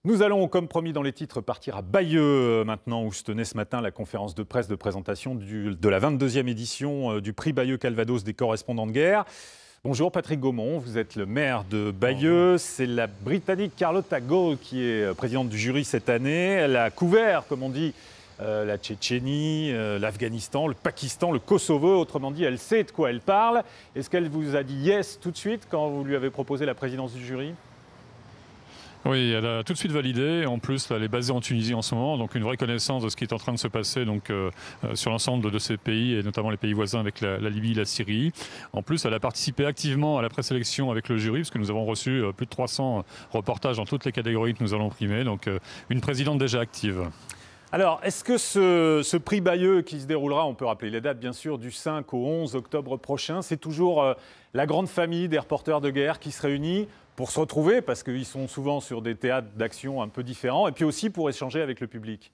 Nous allons, comme promis dans les titres, partir à Bayeux maintenant, où se tenait ce matin la conférence de presse de présentation de la 22e édition du prix Bayeux Calvados des correspondants de guerre. Bonjour Patrick Gaumont, vous êtes le maire de Bayeux. C'est la Britannique Carlotta Gaulle qui est présidente du jury cette année. Elle a couvert, comme on dit, la Tchétchénie, l'Afghanistan, le Pakistan, le Kosovo. Autrement dit, elle sait de quoi elle parle. Est-ce qu'elle vous a dit yes tout de suite quand vous lui avez proposé la présidence du jury ? Oui, elle a tout de suite validé. En plus, là, elle est basée en Tunisie en ce moment, donc une vraie connaissance de ce qui est en train de se passer sur l'ensemble de ces pays, et notamment les pays voisins avec la Libye, la Syrie. En plus, elle a participé activement à la présélection avec le jury, parce que nous avons reçu plus de 300 reportages dans toutes les catégories que nous allons primer. Donc une présidente déjà active. Alors, est-ce que ce prix Bayeux qui se déroulera, on peut rappeler les dates bien sûr, du 5 au 11 octobre prochain, c'est toujours la grande famille des reporters de guerre qui se réunit pour se retrouver, parce qu'ils sont souvent sur des théâtres d'action un peu différents, et puis aussi pour échanger avec le public?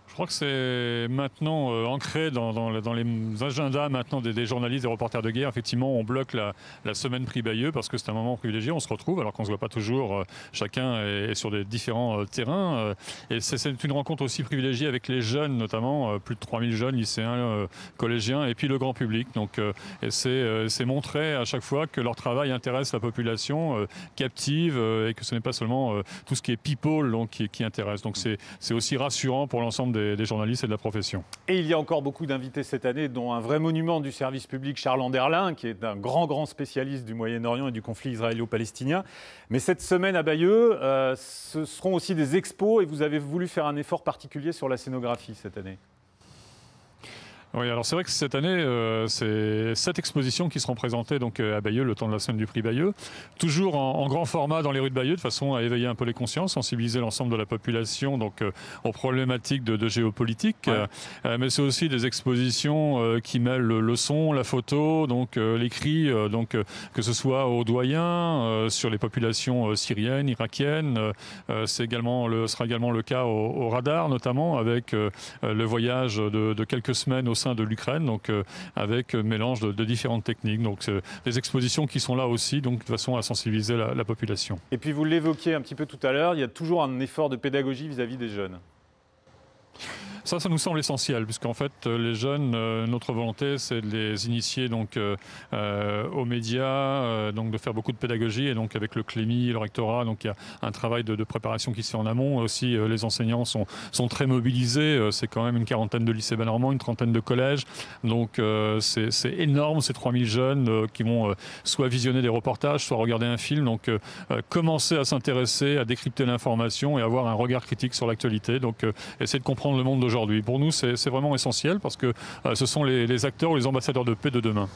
Je crois que c'est maintenant ancré dans les agendas maintenant des journalistes, des reporters de guerre. Effectivement, on bloque la semaine prix Bayeux parce que c'est un moment privilégié. On se retrouve alors qu'on ne se voit pas toujours. Chacun est sur des différents terrains. Et c'est une rencontre aussi privilégiée avec les jeunes, notamment plus de 3000 jeunes, lycéens, collégiens, et puis le grand public. Donc, c'est montrer à chaque fois que leur travail intéresse la population captive et que ce n'est pas seulement tout ce qui est people donc, qui intéresse. Donc, c'est aussi rassurant pour l'ensemble des journalistes et de la profession. Et il y a encore beaucoup d'invités cette année, dont un vrai monument du service public, Charles Anderlin, qui est un grand spécialiste du Moyen-Orient et du conflit israélo-palestinien. Mais cette semaine à Bayeux, ce seront aussi des expos, et vous avez voulu faire un effort particulier sur la scénographie cette année. Oui, alors c'est vrai que cette année, c'est 7 expositions qui seront présentées donc, à Bayeux le temps de la semaine du prix Bayeux. Toujours en grand format dans les rues de Bayeux, de façon à éveiller un peu les consciences, sensibiliser l'ensemble de la population donc, aux problématiques de géopolitique. Ouais. Mais c'est aussi des expositions qui mêlent le son, la photo, donc l'écrit, donc que ce soit aux doyens, sur les populations syriennes, irakiennes. Sera également le cas au radar, notamment avec le voyage de quelques semaines au sein de l'Ukraine, donc avec mélange de différentes techniques. Donc des expositions qui sont là aussi, donc de façon à sensibiliser la population. Et puis vous l'évoquiez un petit peu tout à l'heure, il y a toujours un effort de pédagogie vis-à-vis des jeunes. Ça nous semble essentiel, puisqu'en fait, les jeunes, notre volonté, c'est de les initier donc, aux médias, donc de faire beaucoup de pédagogie, et donc avec le Clémy, le rectorat, donc il y a un travail de préparation qui se fait en amont. Aussi, les enseignants sont très mobilisés. C'est quand même une quarantaine de lycées bas-normands, une trentaine de collèges. Donc c'est énorme, ces 3000 jeunes qui vont soit visionner des reportages, soit regarder un film. Donc commencer à s'intéresser, à décrypter l'information et avoir un regard critique sur l'actualité. Donc essayer de comprendre le monde d'aujourd'hui. Pour nous, c'est vraiment essentiel parce que ce sont les acteurs ou les ambassadeurs de paix de demain.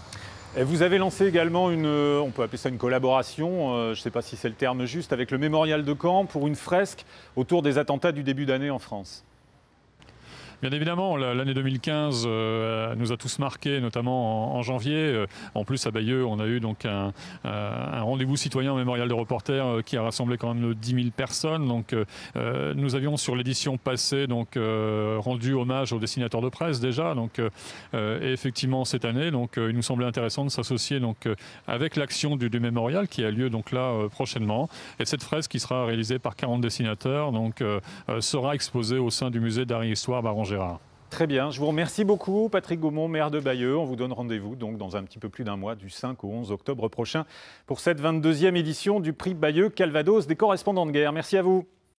Et vous avez lancé également on peut appeler ça une collaboration, je ne sais pas si c'est le terme juste, avec le Mémorial de Caen pour une fresque autour des attentats du début d'année en France. Bien évidemment, l'année 2015 nous a tous marqués, notamment en janvier. En plus, à Bayeux, on a eu donc un rendez-vous citoyen au Mémorial des reporters qui a rassemblé quand même 10 000 personnes. Donc, nous avions sur l'édition passée donc, rendu hommage aux dessinateurs de presse déjà. Donc, et effectivement, cette année, donc, il nous semblait intéressant de s'associer avec l'action du Mémorial qui a lieu donc, là prochainement. Et cette fresque qui sera réalisée par 40 dessinateurs donc, sera exposée au sein du musée d'art et histoire Baron-Gérard. Très bien, je vous remercie beaucoup Patrick Gaumont, maire de Bayeux. On vous donne rendez-vous donc dans un petit peu plus d'un mois, du 5 au 11 octobre prochain, pour cette 22e édition du prix Bayeux Calvados des correspondants de guerre. Merci à vous.